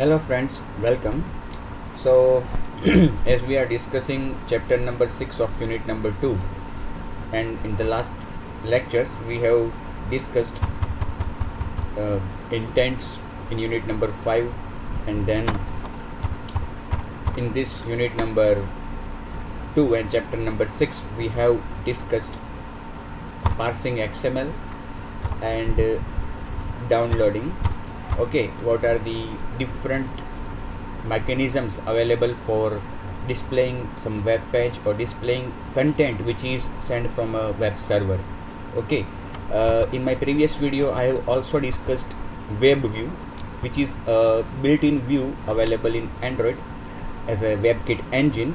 Hello friends, welcome. So as we are discussing chapter number 6 of unit number 2, and in the last lectures we have discussed intents in unit number 5, and then in this unit number 2 and chapter number 6 we have discussed parsing XML and downloading. Okay, what are the different mechanisms available for displaying some web page or displaying content which is sent from a web server. Okay, in my previous video I have also discussed web view, which is a built-in view available in Android as a WebKit engine,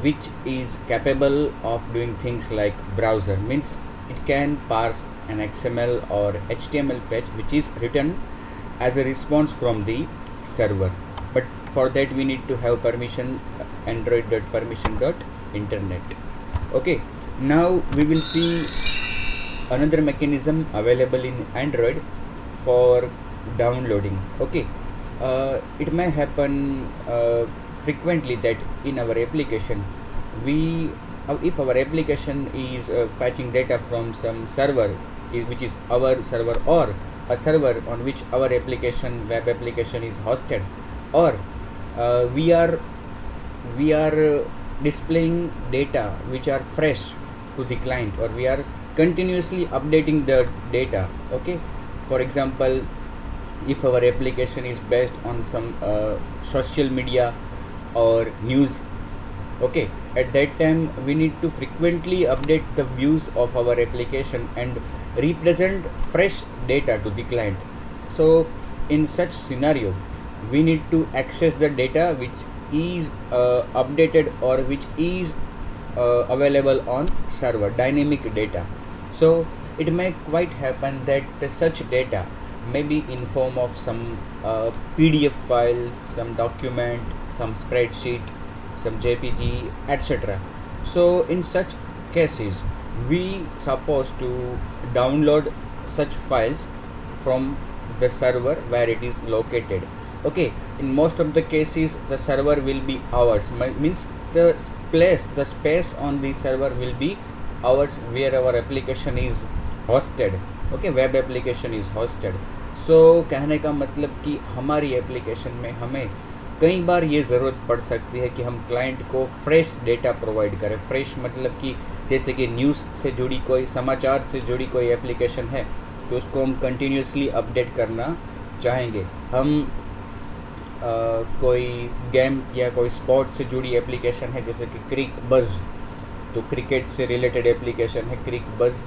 which is capable of doing things like browser, means it can parse an XML or HTML page which is written as a response from the server. But for that we need to have permission, android.permission.internet. Okay, now we will see another mechanism available in Android for downloading. Okay, it may happen frequently that in our application if our application is fetching data from some server which is our server, or a server on which our web application is hosted, or we are displaying data which are fresh to the client, or we are continuously updating the data. Okay, for example, if our application is based on some social media or news, okay, at that time we need to frequently update the views of our application and represent fresh data to the client. So in such scenario we need to access the data which is updated or which is available on server, dynamic data. So it may quite happen that such data may be in form of some PDF file, some document, some spreadsheet, some JPG, etc. So in such cases we supposed to download such files from the server where it is located. Okay, in most of the cases the server will be ours, means the space on the server will be ours where our application is hosted. Okay, web application is hosted. So कहने का मतलब कि हमारी application में हमें कई बार ये ज़रूरत पड़ सकती है कि हम क्लाइंट को फ्रेश डेटा प्रोवाइड करें. फ्रेश मतलब कि जैसे कि न्यूज़ से जुड़ी कोई, समाचार से जुड़ी कोई एप्लीकेशन है तो उसको हम कंटिन्यूसली अपडेट करना चाहेंगे. हम कोई गेम या कोई स्पोर्ट से जुड़ी एप्लीकेशन है जैसे कि क्रिक बज़, तो क्रिकेट से रिलेटेड एप्लीकेशन है क्रिक बज़,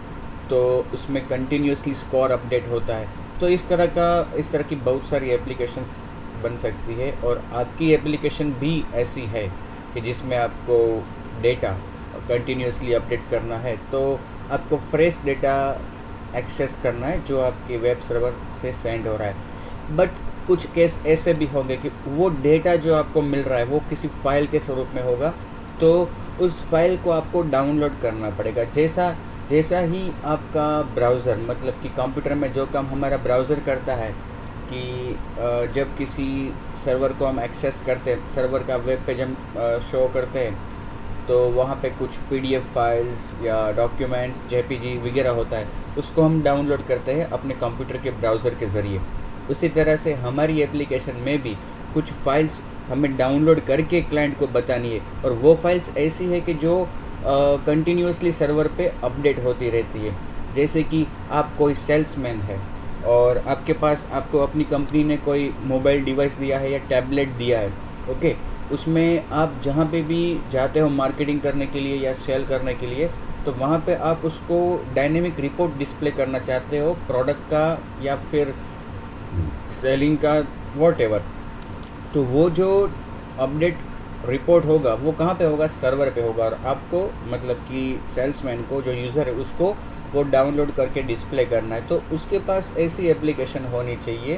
तो उसमें कंटिन्यूसली स्कोर अपडेट होता है. तो इस तरह की बहुत सारी एप्लीकेशंस बन सकती है, और आपकी एप्लीकेशन भी ऐसी है कि जिसमें आपको डेटा कंटिन्यूसली अपडेट करना है, तो आपको फ्रेश डेटा एक्सेस करना है जो आपके वेब सर्वर से सेंड हो रहा है. बट कुछ केस ऐसे भी होंगे कि वो डेटा जो आपको मिल रहा है वो किसी फाइल के स्वरूप में होगा, तो उस फाइल को आपको डाउनलोड करना पड़ेगा. जैसा ही आपका ब्राउज़र, मतलब कि कंप्यूटर में जो काम हमारा ब्राउज़र करता है कि जब किसी सर्वर को हम एक्सेस करते हैं, सर्वर का वेब पेज हम शो करते हैं, तो वहाँ पे कुछ PDF फाइल्स या डॉक्यूमेंट्स, JPG वगैरह होता है, उसको हम डाउनलोड करते हैं अपने कंप्यूटर के ब्राउज़र के ज़रिए. उसी तरह से हमारी एप्लीकेशन में भी कुछ फाइल्स हमें डाउनलोड करके क्लाइंट को बतानी है, और वो फाइल्स ऐसी है कि जो कंटिन्यूसली सर्वर पे अपडेट होती रहती है. जैसे कि आप कोई सेल्समैन है और आपके पास आपको अपनी कंपनी ने कोई मोबाइल डिवाइस दिया है या टैबलेट दिया है. ओके, उसमें आप जहाँ पे भी जाते हो मार्केटिंग करने के लिए या सेल करने के लिए, तो वहाँ पे आप उसको डायनेमिक रिपोर्ट डिस्प्ले करना चाहते हो प्रोडक्ट का या फिर सेलिंग का, वॉटएवर. तो वो जो अपडेट रिपोर्ट होगा वो कहाँ पे होगा? सर्वर पे होगा, और आपको मतलब कि सेल्समैन को, जो यूज़र है, उसको वो डाउनलोड करके डिस्प्ले करना है. तो उसके पास ऐसी एप्लीकेशन होनी चाहिए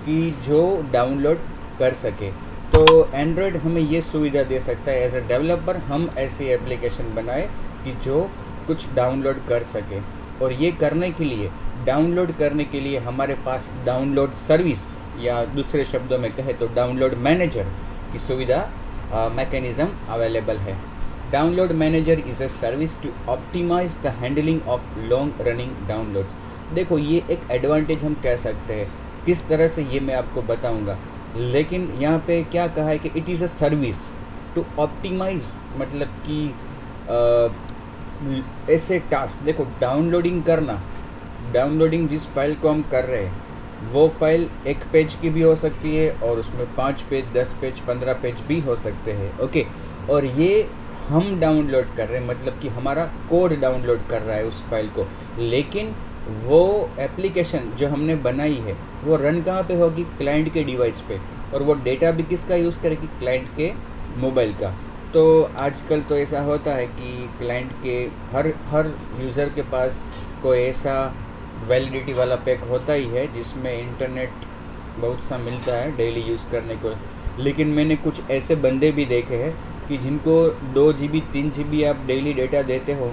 कि जो डाउनलोड कर सके. तो एंड्रॉयड हमें ये सुविधा दे सकता है. एज ए डेवलपर हम ऐसी एप्लीकेशन बनाए कि जो कुछ डाउनलोड कर सके, और ये करने के लिए, डाउनलोड करने के लिए हमारे पास डाउनलोड सर्विस या दूसरे शब्दों में कहे तो डाउनलोड मैनेजर की सुविधा मैकेनिज़्म अवेलेबल है। Download manager is a service to optimise the handling of long running downloads. देखो ये एक एडवांटेज हम कह सकते हैं, किस तरह से ये मैं आपको बताऊंगा, लेकिन यहाँ पे क्या कहा है कि it is a service to optimise, मतलब कि ऐसे टास्क, देखो डाउनलोडिंग करना, डाउनलोडिंग जिस फाइल को हम कर रहे हैं वो फाइल एक पेज की भी हो सकती है और उसमें 5 पेज, 10 पेज, 15 पेज भी हो सकते हैं। ओके, और ये हम डाउनलोड कर रहे हैं, मतलब कि हमारा कोड डाउनलोड कर रहा है उस फाइल को, लेकिन वो एप्लीकेशन जो हमने बनाई है वो रन कहाँ पे होगी? क्लाइंट के डिवाइस पे, और वो डेटा भी किसका यूज़ करेगी? क्लाइंट के मोबाइल का। तो आजकल तो ऐसा होता है कि क्लाइंट के हर यूज़र के पास कोई ऐसा वैलिडिटी वाला पैक होता ही है जिसमें इंटरनेट बहुत सा मिलता है डेली यूज़ करने को। लेकिन मैंने कुछ ऐसे बंदे भी देखे हैं कि जिनको 2 GB 3 GB आप डेली डेटा देते हो,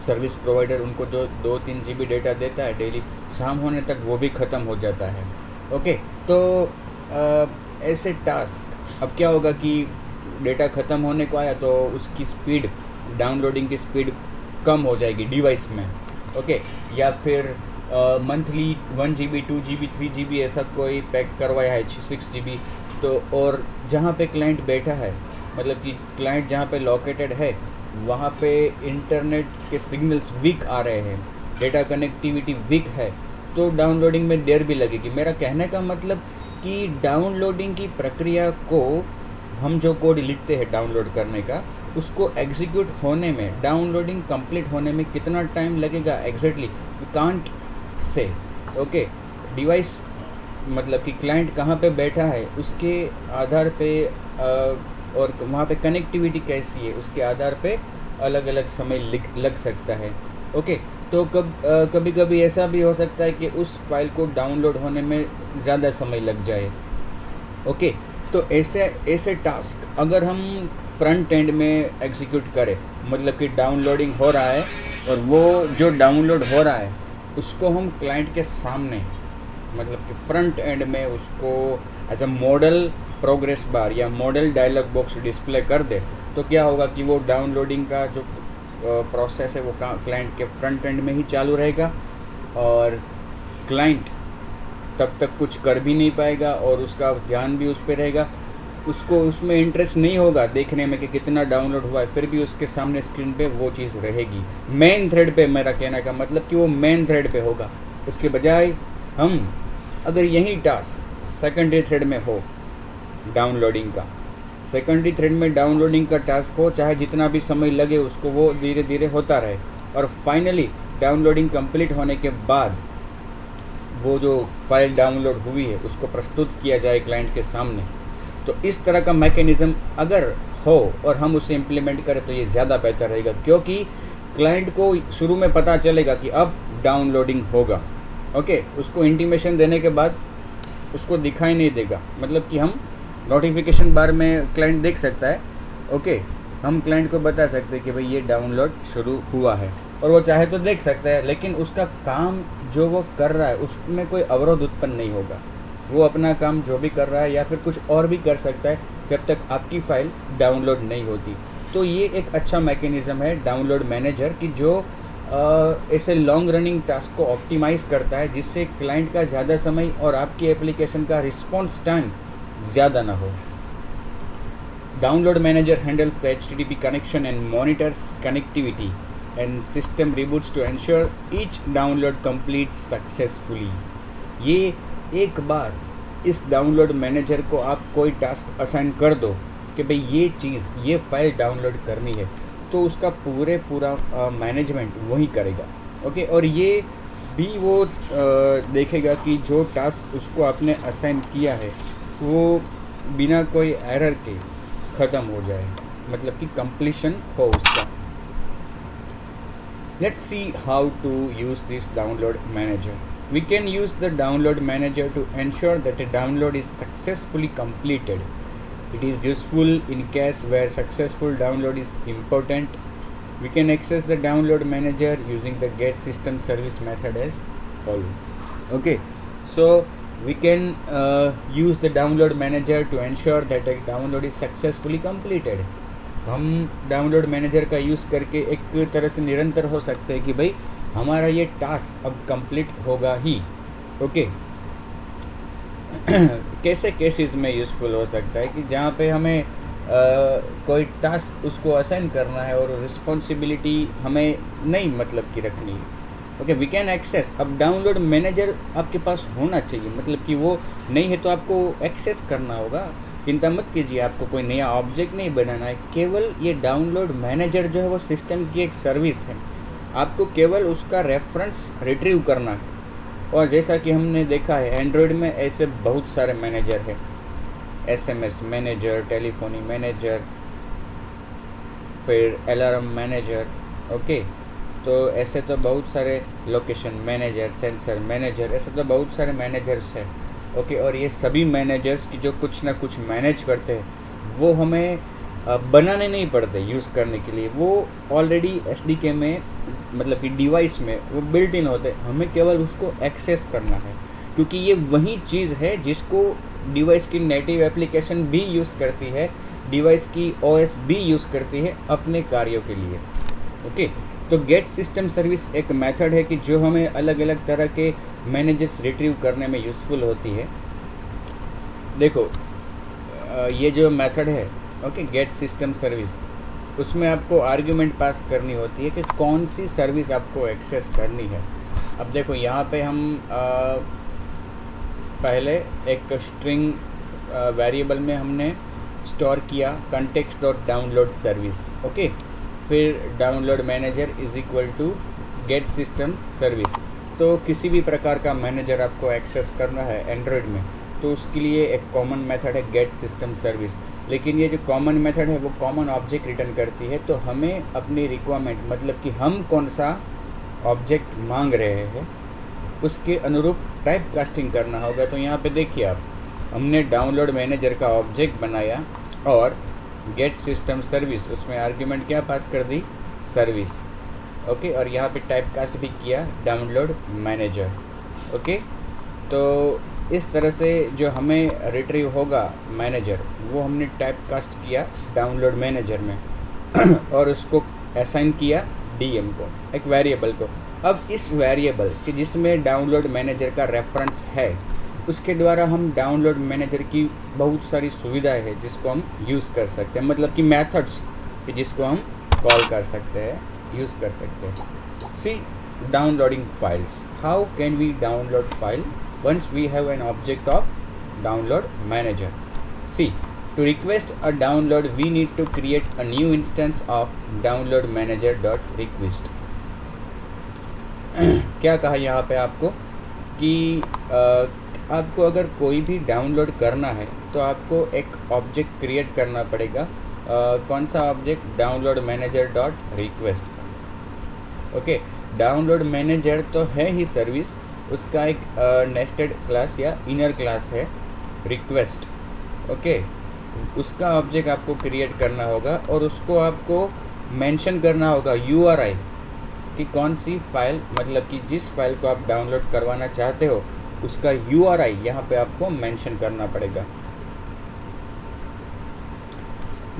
सर्विस प्रोवाइडर उनको जो 2-3 GB डेटा देता है डेली, शाम होने तक वो भी ख़त्म हो जाता है। ओके, तो ऐसे टास्क, अब क्या होगा कि डेटा ख़त्म होने को आया तो उसकी स्पीड, डाउनलोडिंग की स्पीड कम हो जाएगी डिवाइस में। ओके, या फिर मंथली 1 GB 2 GB 3 GB ऐसा कोई पैक करवाया है 6 GB, तो और जहाँ पे क्लाइंट बैठा है, मतलब कि क्लाइंट जहाँ पे लोकेटेड है वहाँ पे इंटरनेट के सिग्नल्स वीक आ रहे हैं, डेटा कनेक्टिविटी वीक है, तो डाउनलोडिंग में देर भी लगेगी। मेरा कहने का मतलब कि डाउनलोडिंग की प्रक्रिया को, हम जो कोड लिखते हैं डाउनलोड करने का, उसको एग्जीक्यूट होने में, डाउनलोडिंग कंप्लीट होने में कितना टाइम लगेगा exactly we can't say. Okay, device मतलब कि क्लाइंट कहाँ पे बैठा है उसके आधार पे और वहाँ पे कनेक्टिविटी कैसी है उसके आधार पे अलग अलग समय लग सकता है। ओके, तो कभी कभी ऐसा भी हो सकता है कि उस फाइल को डाउनलोड होने में ज़्यादा समय लग जाए। ओके, तो ऐसे टास्क अगर हम फ्रंट एंड में एग्जीक्यूट करें, मतलब कि डाउनलोडिंग हो रहा है और वो जो डाउनलोड हो रहा है उसको हम क्लाइंट के सामने, मतलब कि फ्रंट एंड में उसको as a modal progress bar या मॉडल डायलॉग बॉक्स डिस्प्ले कर दे, तो क्या होगा कि वो डाउनलोडिंग का जो प्रोसेस है वो क्लाइंट के फ्रंट एंड में ही चालू रहेगा और क्लाइंट तब तक कुछ कर भी नहीं पाएगा और उसका ध्यान भी उस पर रहेगा, उसको उसमें इंटरेस्ट नहीं होगा देखने में कि कितना डाउनलोड हुआ है, फिर भी उसके सामने स्क्रीन पे वो चीज़ रहेगी मेन थ्रेड पे। मेरा कहने का मतलब कि वो मेन थ्रेड पे होगा। उसके बजाय हम अगर यही टास्क सेकेंडरी थ्रेड में हो डाउनलोडिंग का, सेकेंडरी थ्रेड में डाउनलोडिंग का टास्क हो, चाहे जितना भी समय लगे उसको वो धीरे धीरे होता रहे, और फाइनली डाउनलोडिंग कंप्लीट होने के बाद वो जो फाइल डाउनलोड हुई है उसको प्रस्तुत किया जाए क्लाइंट के सामने। तो इस तरह का मैकेनिज़्म अगर हो और हम उसे इम्प्लीमेंट करें तो ये ज़्यादा बेहतर रहेगा, क्योंकि क्लाइंट को शुरू में पता चलेगा कि अब डाउनलोडिंग होगा। ओके, उसको इंटीमेशन देने के बाद उसको दिखाई नहीं देगा, मतलब कि हम नोटिफिकेशन बार में क्लाइंट देख सकता है। ओके, हम क्लाइंट को बता सकते हैं कि भाई ये डाउनलोड शुरू हुआ है, और वो चाहे तो देख सकता है, लेकिन उसका काम जो वो कर रहा है उसमें कोई अवरोध उत्पन्न नहीं होगा। वो अपना काम जो भी कर रहा है या फिर कुछ और भी कर सकता है जब तक आपकी फ़ाइल डाउनलोड नहीं होती। तो ये एक अच्छा मैकेनिज़्म है डाउनलोड मैनेजर की, जो ऐसे लॉन्ग रनिंग टास्क को ऑप्टिमाइज़ करता है जिससे क्लाइंट का ज़्यादा समय और आपकी एप्लीकेशन का रिस्पॉन्स टाइम ज़्यादा ना हो। Download Manager handles the HTTP connection and monitors connectivity and system reboots to ensure each download completes successfully. ये एक बार इस डाउनलोड मैनेजर को आप कोई टास्क असाइन कर दो कि भाई ये चीज़, ये फाइल डाउनलोड करनी है, तो उसका पूरा मैनेजमेंट वही करेगा। ओके, और ये भी वो देखेगा कि जो टास्क उसको आपने असाइन किया है वो बिना कोई एरर के ख़त्म हो जाए, मतलब कि कंप्लीशन हो उसका। Let's see how to use this download manager. We can use the download manager to ensure that a download is successfully completed. It is useful in case where successful download is important. We can access the download manager using the get system service method as follow. Okay, so we can use the download manager to ensure that a download is successfully completed. हम download manager का use करके एक तरह से निरंतर हो सकते हैं कि भाई हमारा ये टास्क अब कंप्लीट होगा ही. ओके. कैसे केसेस में यूज़फुल हो सकता है कि जहाँ पे हमें कोई टास्क उसको असाइन करना है और रिस्पॉन्सिबिलिटी हमें नहीं मतलब कि रखनी है. Okay, we can access. अब डाउनलोड मैनेजर आपके पास होना चाहिए, मतलब कि वो नहीं है तो आपको एक्सेस करना होगा. चिंता मत कीजिए, आपको कोई नया ऑब्जेक्ट नहीं बनाना है. केवल ये डाउनलोड मैनेजर जो है वो सिस्टम की एक सर्विस है. आपको केवल उसका रेफरेंस रिट्रीव करना है. और जैसा कि हमने देखा है एंड्रॉयड में ऐसे बहुत सारे मैनेजर हैं. SMS मैनेजर, टेलीफोनी मैनेजर, फिर अलार्म मैनेजर. ओके, तो ऐसे तो बहुत सारे लोकेशन मैनेजर, सेंसर मैनेजर, ऐसे तो बहुत सारे मैनेजर्स हैं. ओके, और ये सभी मैनेजर्स की जो कुछ ना कुछ मैनेज करते हैं वो हमें बनाने नहीं पड़ते यूज़ करने के लिए. वो ऑलरेडी SDK में मतलब कि डिवाइस में वो बिल्ट इन होते हैं. हमें केवल उसको एक्सेस करना है, क्योंकि ये वही चीज़ है जिसको डिवाइस की नेटिव एप्लीकेशन भी यूज़ करती है, डिवाइस की OS भी यूज़ करती है अपने कार्यों के लिए. ओके, तो गेट सिस्टम सर्विस एक मेथड है कि जो हमें अलग अलग तरह के मैनेजर्स रिट्रीव करने में यूज़फुल होती है. देखो ये जो मेथड है, ओके, गेट सिस्टम सर्विस, उसमें आपको आर्ग्यूमेंट पास करनी होती है कि कौन सी सर्विस आपको एक्सेस करनी है. अब देखो यहाँ पे हम पहले एक स्ट्रिंग वेरिएबल में हमने स्टोर किया context dot download service. Okay, फिर download manager is equal to get system service. तो किसी भी प्रकार का मैनेजर आपको एक्सेस करना है एंड्रॉयड में तो उसके लिए एक कॉमन मेथड है गेट सिस्टम सर्विस. लेकिन ये जो कॉमन मेथड है वो कॉमन ऑब्जेक्ट रिटर्न करती है. तो हमें अपनी रिक्वायरमेंट मतलब कि हम कौन सा ऑब्जेक्ट मांग रहे हैं उसके अनुरूप टाइप कास्टिंग करना होगा. तो यहाँ पे देखिए आप, हमने डाउनलोड मैनेजर का ऑब्जेक्ट बनाया और गेट सिस्टम सर्विस, उसमें आर्ग्यूमेंट क्या पास कर दी, सर्विस. ओके, और यहाँ पे टाइप कास्ट भी किया डाउनलोड मैनेजर. ओके, तो इस तरह से जो हमें रिट्रीव होगा मैनेजर वो हमने टाइप कास्ट किया डाउनलोड मैनेजर में और उसको असाइन किया DM को, एक वेरिएबल को. अब इस वेरिएबल कि जिसमें डाउनलोड मैनेजर का रेफरेंस है उसके द्वारा हम डाउनलोड मैनेजर की बहुत सारी सुविधाएं हैं जिसको हम यूज़ कर सकते हैं, मतलब कि मेथड्स कि जिसको हम कॉल कर सकते हैं, यूज़ कर सकते हैं. See downloading files. How can we download file once we have an object of download manager? See, to request a download we need to create a new instance of download manager dot request. क्या कहा यहाँ पे आपको कि आपको अगर कोई भी डाउनलोड करना है तो आपको एक ऑब्जेक्ट क्रिएट करना पड़ेगा. कौन सा object, download manager dot request. Okay, download manager तो है ही सर्विस, उसका एक नेस्टेड क्लास या इनर क्लास है रिक्वेस्ट. ओके, उसका ऑब्जेक्ट आपको क्रिएट करना होगा और उसको आपको मेंशन करना होगा URI कि कौन सी फाइल, मतलब कि जिस फाइल को आप डाउनलोड करवाना चाहते हो उसका URI यहाँ पे आपको मेंशन करना पड़ेगा.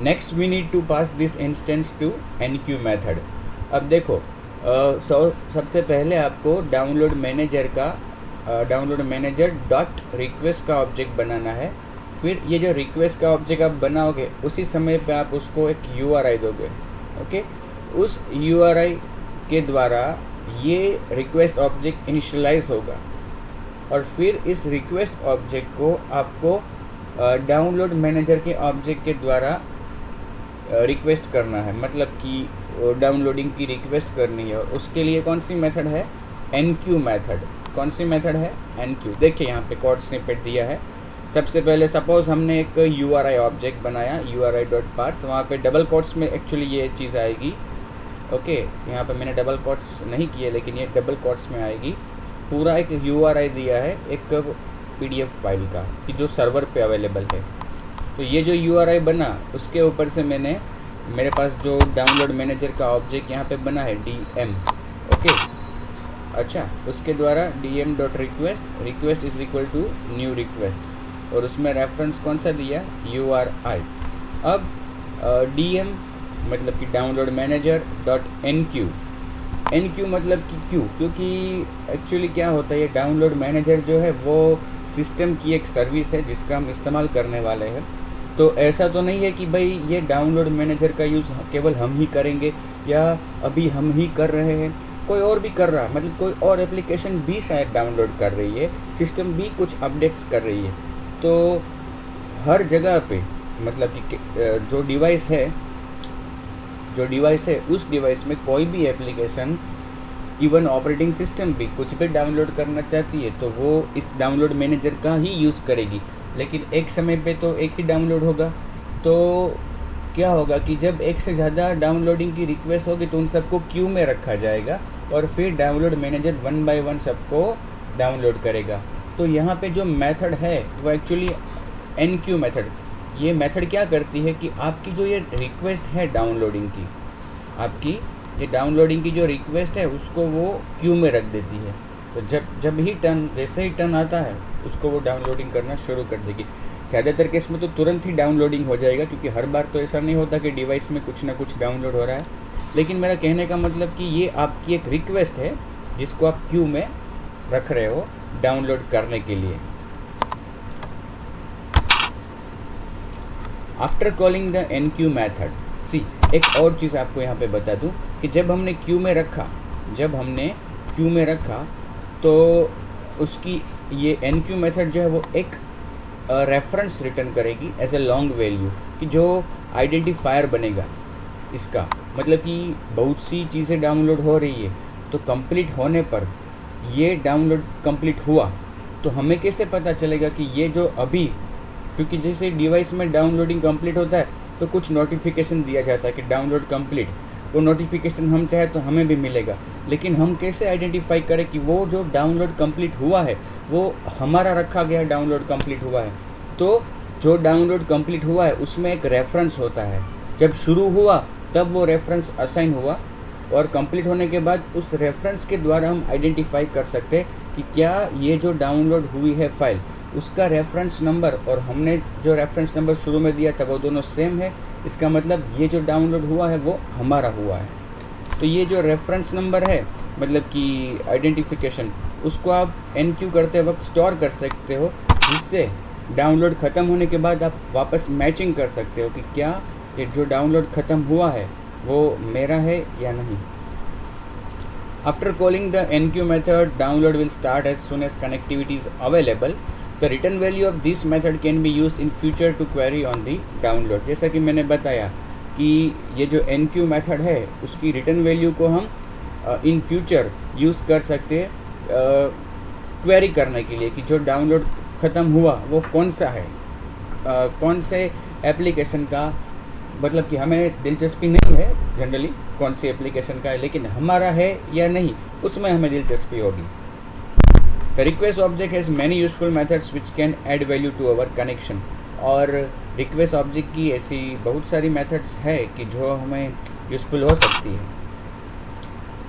Next we need to pass this instance to NQ method. अब देखो सबसे पहले आपको डाउनलोड मैनेजर का डाउनलोड मैनेजर डॉट रिक्वेस्ट का ऑब्जेक्ट बनाना है. फिर ये जो रिक्वेस्ट का ऑब्जेक्ट आप बनाओगे उसी समय पे आप उसको एक URI दोगे. ओके, उस URI के द्वारा ये रिक्वेस्ट ऑब्जेक्ट इनिशियलाइज होगा और फिर इस रिक्वेस्ट ऑब्जेक्ट को आपको डाउनलोड मैनेजर के ऑब्जेक्ट के द्वारा रिक्वेस्ट करना है, मतलब कि डाउनलोडिंग की रिक्वेस्ट करनी है. उसके लिए कौन सी मेथड है, NQ मेथड. कौन सी मेथड है, NQ. देखिए यहाँ पे कोड स्निपेट दिया है. सबसे पहले सपोज हमने एक URI ऑब्जेक्ट बनाया URI.parse, वहाँ पे डबल कोट्स में एक्चुअली ये चीज़ आएगी. ओके, यहाँ पे मैंने डबल कोट्स नहीं किए लेकिन ये डबल कोट्स में आएगी. पूरा एक URI दिया है एक PDF फाइल का कि जो सर्वर पे अवेलेबल है. तो ये जो URI बना उसके ऊपर से मेरे पास जो डाउनलोड मैनेजर का ऑब्जेक्ट यहाँ पे बना है DM. ओके, अच्छा, उसके द्वारा DM dot request, request is equal to new request, और उसमें रेफरेंस कौन सा दिया, URI। अब डीएम मतलब कि download manager dot NQ, NQ मतलब कि क्यों, क्योंकि एक्चुअली क्या होता है, ये डाउनलोड मैनेजर जो है वो सिस्टम की एक सर्विस है जिसका हम इस्तेमाल करने वाले हैं। तो ऐसा तो नहीं है कि भाई ये डाउनलोड मैनेजर का यूज़ केवल हम ही करेंगे या अभी हम ही कर रहे हैं, कोई और भी कर रहा है, मतलब कोई और एप्लीकेशन भी शायद डाउनलोड कर रही है, सिस्टम भी कुछ अपडेट्स कर रही है। तो हर जगह पे मतलब कि जो डिवाइस है उस डिवाइस में कोई भी एप्लीकेशन, इवन ऑपरेटिंग सिस्टम भी कुछ भी डाउनलोड करना चाहती है तो वो इस डाउनलोड मैनेजर का ही यूज़ करेगी। लेकिन एक समय पे तो एक ही डाउनलोड होगा, तो क्या होगा कि जब एक से ज़्यादा डाउनलोडिंग की रिक्वेस्ट होगी तो उन सबको क्यू में रखा जाएगा और फिर डाउनलोड मैनेजर 1 बाय 1 सबको डाउनलोड करेगा। तो यहाँ पे जो मेथड है वो एक्चुअली एनक्यू मेथड, ये मेथड क्या करती है कि आपकी जो ये रिक्वेस्ट है डाउनलोडिंग की, आपकी ये डाउनलोडिंग की जो रिक्वेस्ट है उसको वो क्यू में रख देती है। तो जब ही टर्न, जैसे ही टर्न आता है उसको वो डाउनलोडिंग करना शुरू कर देगी। ज़्यादातर केस में तो तुरंत ही डाउनलोडिंग हो जाएगा, क्योंकि हर बार तो ऐसा नहीं होता कि डिवाइस में कुछ ना कुछ डाउनलोड हो रहा है। लेकिन मेरा कहने का मतलब कि ये आपकी एक रिक्वेस्ट है जिसको आप क्यू में रख रहे हो डाउनलोड करने के लिए। After calling the enqueue method, see एक और चीज़ आपको यहाँ पे बता दूँ कि जब हमने क्यू में रखा तो उसकी ये एनक्यू मेथड जो है वो एक रेफरेंस रिटर्न करेगी एज ए लॉन्ग वैल्यू, कि जो आइडेंटिफायर बनेगा इसका, मतलब कि बहुत सी चीज़ें डाउनलोड हो रही है तो कंप्लीट होने पर ये डाउनलोड कंप्लीट हुआ तो हमें कैसे पता चलेगा कि ये जो अभी, क्योंकि जैसे डिवाइस में डाउनलोडिंग कंप्लीट होता है तो कुछ नोटिफिकेशन दिया जाता है कि डाउनलोड कंप्लीट, वो नोटिफिकेशन हम चाहे तो हमें भी मिलेगा, लेकिन हम कैसे आइडेंटिफाई करें कि वो जो डाउनलोड कंप्लीट हुआ है वो हमारा रखा गया डाउनलोड कंप्लीट हुआ है। तो जो डाउनलोड कंप्लीट हुआ है उसमें एक रेफरेंस होता है, जब शुरू हुआ तब वो रेफरेंस असाइन हुआ और कंप्लीट होने के बाद उस रेफरेंस के द्वारा हम आइडेंटिफाई कर सकते हैं कि क्या ये जो डाउनलोड हुई है फाइल उसका रेफरेंस नंबर और हमने जो रेफरेंस नंबर शुरू में दिया था वो दोनों सेम है, इसका मतलब ये जो डाउनलोड हुआ है वो हमारा हुआ है। तो ये जो रेफरेंस नंबर है मतलब कि आइडेंटिफिकेशन, उसको आप एनक्यू करते वक्त स्टोर कर सकते हो, जिससे डाउनलोड ख़त्म होने के बाद आप वापस मैचिंग कर सकते हो कि क्या ये जो डाउनलोड ख़त्म हुआ है वो मेरा है या नहीं। After calling the enqueue method, download will start as soon as connectivity is available. The return value of this method can be used in future to query on the download. जैसा कि मैंने बताया कि ये जो एनक्यू मेथड है उसकी return value को हम इन फ्यूचर यूज़ कर सकते हैं क्वेरी करने के लिए कि जो डाउनलोड ख़त्म हुआ वो कौन सा है, कौन से एप्लीकेशन का, मतलब कि हमें दिलचस्पी नहीं है जनरली कौन सी एप्लीकेशन का है, लेकिन हमारा है या नहीं उसमें हमें दिलचस्पी होगी। The request object has many useful methods which can add value to our connection. और रिक्वेस्ट ऑब्जेक्ट की ऐसी बहुत सारी मेथड्स है कि जो हमें यूज़फुल हो सकती है।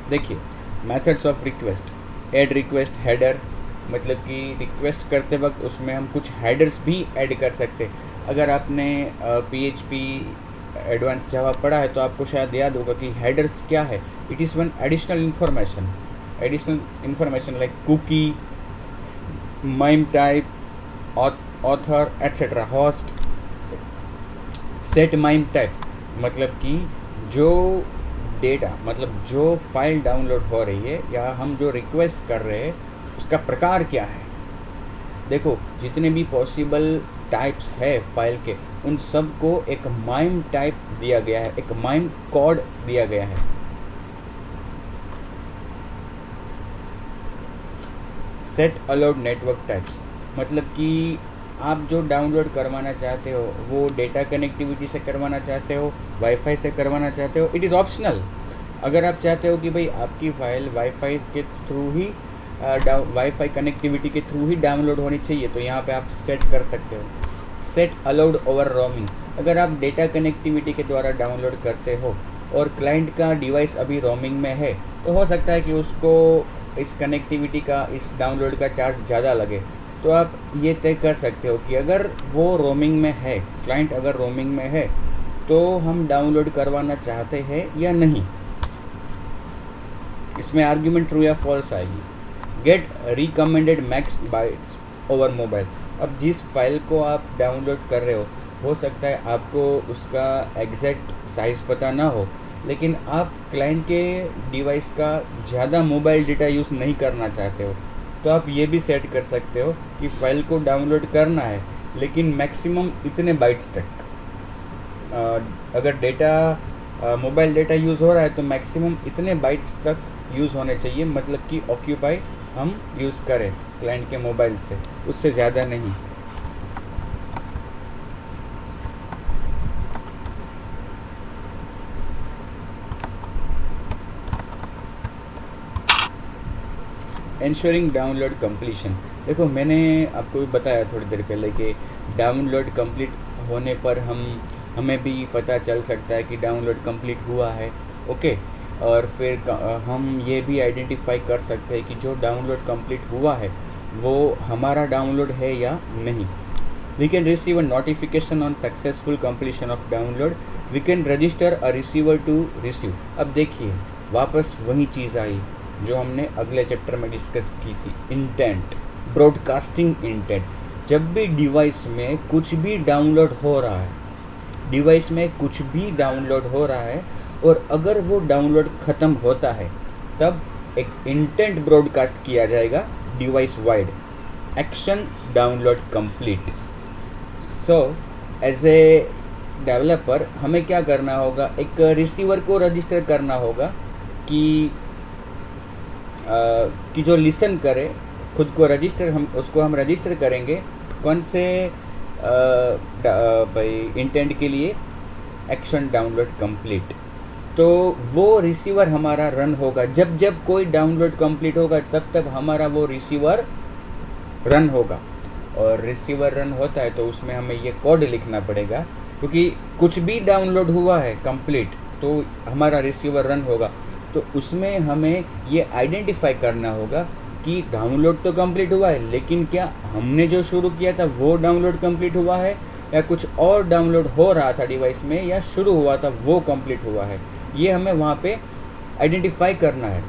देखिए methods of request, add request header, मतलब कि रिक्वेस्ट करते वक्त उसमें हम कुछ हेडर्स भी ऐड कर सकते हैं। अगर आपने PHP एडवांस जावा पढ़ा है तो आपको शायद याद होगा कि हेडर्स क्या है। It is one additional information like cookie, mime type, author etcetera, host, set mime type, मतलब कि जो डेटा, मतलब जो फाइल डाउनलोड हो रही है या हम जो रिक्वेस्ट कर रहे हैं उसका प्रकार क्या है। देखो जितने भी पॉसिबल टाइप्स है फाइल के उन सब को एक माइम टाइप दिया गया है, एक माइम कोड दिया गया है। सेट अलाउड नेटवर्क टाइप्स, मतलब कि आप जो डाउनलोड करवाना चाहते हो वो डेटा कनेक्टिविटी से करवाना चाहते हो, वाईफाई से करवाना चाहते हो, इट इज़ ऑप्शनल। अगर आप चाहते हो कि भाई आपकी फ़ाइल वाईफाई के थ्रू ही वाईफाई कनेक्टिविटी के थ्रू ही डाउनलोड होनी चाहिए तो यहाँ पे आप सेट कर सकते हो। सेट अलाउड ओवर रोमिंग, अगर आप डेटा कनेक्टिविटी के द्वारा डाउनलोड करते हो और क्लाइंट का डिवाइस अभी रोमिंग में है तो हो सकता है कि उसको इस कनेक्टिविटी का, इस डाउनलोड का चार्ज ज़्यादा लगे, तो आप ये तय कर सकते हो कि अगर वो रोमिंग में है, क्लाइंट अगर रोमिंग में है, तो हम डाउनलोड करवाना चाहते हैं या नहीं। इसमें आर्ग्यूमेंट ट्रू या फॉल्स आएगी। Gate recommended max bytes over mobile. अब जिस फाइल को आप डाउनलोड कर रहे हो सकता है आपको उसका एग्जैक्ट साइज़ पता ना हो, लेकिन आप क्लाइंट के डिवाइस का ज़्यादा मोबाइल डेटा यूज़ नहीं करना चाहते हो, तो आप ये भी सेट कर सकते हो कि फ़ाइल को डाउनलोड करना है लेकिन मैक्सिमम इतने बाइट्स तक। अगर डेटा मोबाइल डेटा यूज़ हो रहा है तो मैक्सिमम इतने बाइट्स तक यूज़ होने चाहिए, मतलब कि ऑक्यूपाई हम यूज़ करें क्लाइंट के मोबाइल से, उससे ज़्यादा नहीं। Ensuring download completion. देखो मैंने आपको भी बताया थोड़ी देर पहले कि डाउनलोड कंप्लीट होने पर हमें भी पता चल सकता है कि डाउनलोड कंप्लीट हुआ है, ओके। और फिर हम ये भी आइडेंटिफाई कर सकते हैं कि जो डाउनलोड कंप्लीट हुआ है वो हमारा डाउनलोड है या नहीं। We can receive a notification on successful completion of download. We can register a receiver to receive. अब देखिए वापस वही चीज़ आई जो हमने अगले चैप्टर में डिस्कस की थी, इंटेंट, ब्रॉडकास्टिंग इंटेंट। जब भी डिवाइस में कुछ भी डाउनलोड हो रहा है, डिवाइस में कुछ भी डाउनलोड हो रहा है और अगर वो डाउनलोड ख़त्म होता है, तब एक इंटेंट ब्रॉडकास्ट किया जाएगा device wide, action download complete. So as a developer हमें क्या करना होगा, एक रिसीवर को रजिस्टर करना होगा कि जो लिसन करे, खुद को रजिस्टर, हम उसको हम रजिस्टर करेंगे कौन से भाई इंटेंट के लिए, एक्शन डाउनलोड कंप्लीट। तो वो रिसीवर हमारा रन होगा, जब जब कोई डाउनलोड कंप्लीट होगा तब तब हमारा वो रिसीवर रन होगा। और रिसीवर रन होता है तो उसमें हमें ये कोड लिखना पड़ेगा, क्योंकि कुछ भी डाउनलोड हुआ है कंप्लीट तो हमारा रिसीवर रन होगा। तो उसमें हमें ये आइडेंटिफाई करना होगा कि डाउनलोड तो कंप्लीट हुआ है, लेकिन क्या हमने जो शुरू किया था वो डाउनलोड कंप्लीट हुआ है या कुछ और डाउनलोड हो रहा था डिवाइस में या शुरू हुआ था वो कंप्लीट हुआ है। ये हमें वहाँ पे आइडेंटिफाई करना है।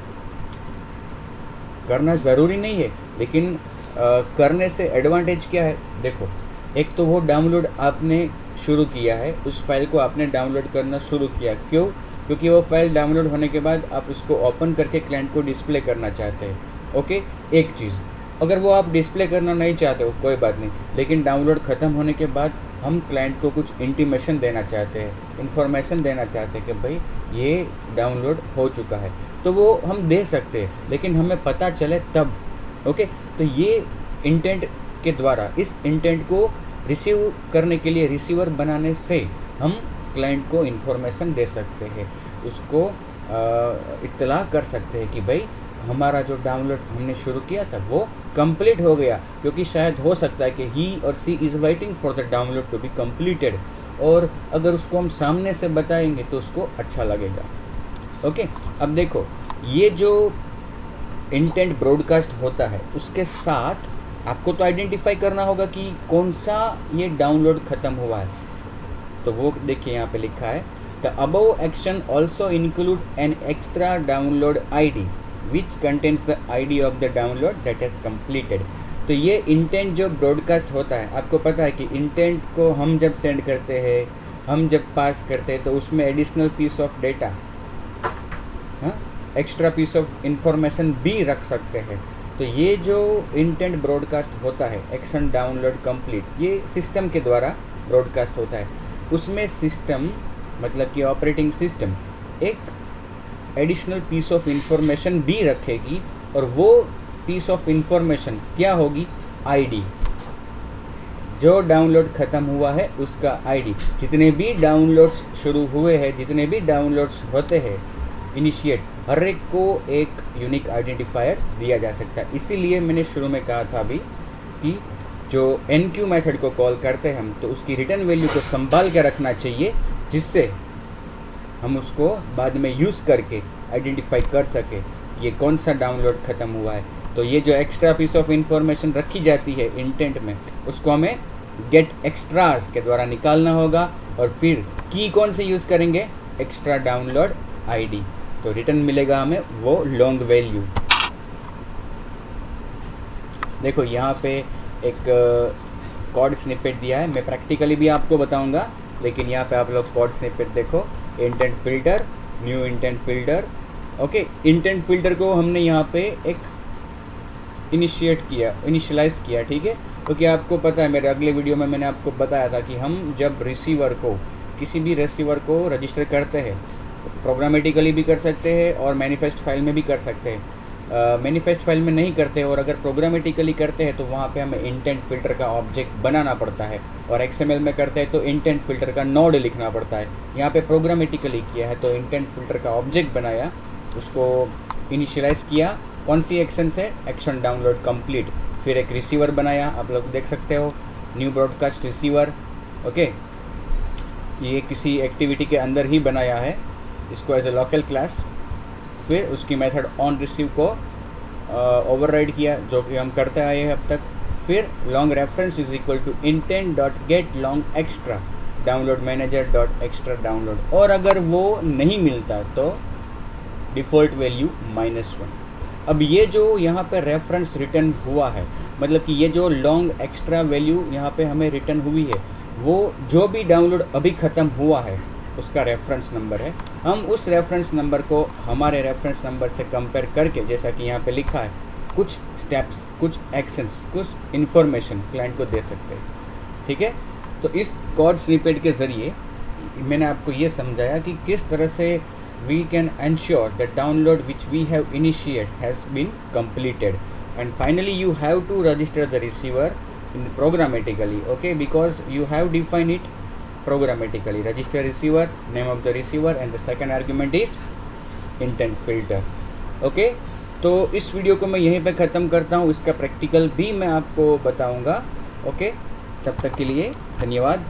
करना ज़रूरी नहीं है, लेकिन करने से एडवांटेज क्या है, देखो एक तो वो डाउनलोड आपने शुरू किया है, उस फाइल को आपने डाउनलोड करना शुरू किया, क्यों? क्योंकि वो फाइल डाउनलोड होने के बाद आप उसको ओपन करके क्लाइंट को डिस्प्ले करना चाहते हैं, ओके। एक चीज़, अगर वो आप डिस्प्ले करना नहीं चाहते हो कोई बात नहीं, लेकिन डाउनलोड ख़त्म होने के बाद हम क्लाइंट को कुछ इंटीमेशन देना चाहते हैं, इन्फॉर्मेशन देना चाहते हैं कि भाई ये डाउनलोड हो चुका है, तो वो हम दे सकते हैं, लेकिन हमें पता चले तब, ओके। तो ये इंटेंट के द्वारा, इस इंटेंट को रिसीव करने के लिए रिसीवर बनाने से हम क्लाइंट को इन्फॉर्मेशन दे सकते हैं, उसको इत्तला कर सकते हैं कि भाई हमारा जो डाउनलोड हमने शुरू किया था वो कंप्लीट हो गया, क्योंकि शायद हो सकता है कि ही और C is waiting for the download to be completed, और अगर उसको हम सामने से बताएंगे तो उसको अच्छा लगेगा, ओके। अब देखो ये जो इंटेंट ब्रॉडकास्ट होता है उसके साथ आपको तो आइडेंटिफाई करना होगा कि कौन सा ये डाउनलोड ख़त्म हुआ है। तो वो देखिए यहाँ पे लिखा है, the above action also include an extra download ID which contains the ID of the download that has completed. तो ये इंटेंट जो ब्रॉडकास्ट होता है, आपको पता है कि इंटेंट को हम जब सेंड करते हैं, हम जब पास करते हैं, तो उसमें एडिशनल पीस ऑफ डेटा, हाँ, एक्स्ट्रा पीस ऑफ इंफॉर्मेशन भी रख सकते हैं। तो ये जो इंटेंट ब्रॉडकास्ट होता है, एक्शन डाउनलोड कंप्लीट, ये सिस्टम के द्वारा ब्रॉडकास्ट होता है। उसमें सिस्टम मतलब कि ऑपरेटिंग सिस्टम एक एडिशनल पीस ऑफ इंफॉर्मेशन भी रखेगी, और वो पीस ऑफ इंफॉर्मेशन क्या होगी, ID, जो डाउनलोड ख़त्म हुआ है उसका ID। जितने भी डाउनलोड्स शुरू हुए हैं, जितने भी डाउनलोड्स होते हैं इनिशिएट, हर एक को एक यूनिक आइडेंटिफायर दिया जा सकता है। इसीलिए मैंने शुरू में कहा था अभी कि जो NQ मेथड को कॉल करते हैं हम, तो उसकी रिटर्न वैल्यू को संभाल के रखना चाहिए, जिससे हम उसको बाद में यूज़ करके आइडेंटिफाई कर सके। ये कौन सा डाउनलोड ख़त्म हुआ है। तो ये जो एक्स्ट्रा पीस ऑफ इंफॉर्मेशन रखी जाती है इंटेंट में, उसको हमें गेट एक्स्ट्रास के द्वारा निकालना होगा, और फिर की कौन से यूज़ करेंगे, एक्स्ट्रा डाउनलोड आईडी। तो रिटर्न मिलेगा हमें वो लॉन्ग वैल्यू। देखो यहाँ पे एक कोड स्निपेट दिया है, मैं प्रैक्टिकली भी आपको बताऊंगा, लेकिन यहाँ पे आप लोग कोड स्निपेट देखो। Intent filter, new intent filter. Okay, intent filter को हमने यहाँ पे एक इनिशियलाइज़ किया, ठीक है। क्योंकि आपको पता है, मेरे अगले वीडियो में मैंने आपको बताया था कि हम जब रिसीवर को, किसी भी रिसीवर को रजिस्टर करते हैं, प्रोग्रामेटिकली भी कर सकते हैं और मैनिफेस्ट फाइल में भी कर सकते हैं। मैनिफेस्ट फाइल में नहीं करते, और अगर प्रोग्रामेटिकली करते हैं तो वहाँ पे हमें इंटेंट फिल्टर का ऑब्जेक्ट बनाना पड़ता है, और XML में करते हैं तो इंटेंट फिल्टर का नोड लिखना पड़ता है। यहाँ पे प्रोग्रामेटिकली किया है तो इंटेंट फिल्टर का ऑब्जेक्ट बनाया, उसको इनिशियलाइज़ किया, कौन सी एक्शन से, एक्शन डाउनलोड कंप्लीट। फिर एक रिसीवर बनाया, आप लोग देख सकते हो, न्यू ब्रॉडकास्ट रिसीवर। ओके, ये किसी एक्टिविटी के अंदर ही बनाया है, इसको एज ए लोकल क्लास। फिर उसकी मेथड ऑन रिसीव को ओवरराइड किया, जो कि हम करते आए हैं अब तक। फिर long reference is equal to intent dot get long extra download manager dot extra download, और अगर वो नहीं मिलता तो डिफ़ॉल्ट वैल्यू -1। अब ये जो यहाँ पे रेफरेंस रिटर्न हुआ है, मतलब कि ये जो लॉन्ग एक्स्ट्रा वैल्यू यहाँ पे हमें रिटर्न हुई है, वो जो भी डाउनलोड अभी ख़त्म हुआ है उसका रेफरेंस नंबर है। हम उस रेफरेंस नंबर को हमारे रेफरेंस नंबर से कंपेयर करके, जैसा कि यहाँ पे लिखा है, कुछ स्टेप्स, कुछ एक्शंस, कुछ इन्फॉर्मेशन क्लाइंट को दे सकते हैं, ठीक है। तो इस कोड स्निपेट के ज़रिए मैंने आपको ये समझाया कि किस तरह से we can ensure that download which we have initiated has been completed, and finally you have to register the receiver in programmatically, okay, because you have defined it programmatically. Register receiver, name of the receiver, and the second argument is intent filter. okay, तो इस video को मैं यहीं पे ख़त्म करता हूँ, इसका प्रैक्टिकल भी मैं आपको बताऊँगा। ओके, तब तक के लिए धन्यवाद।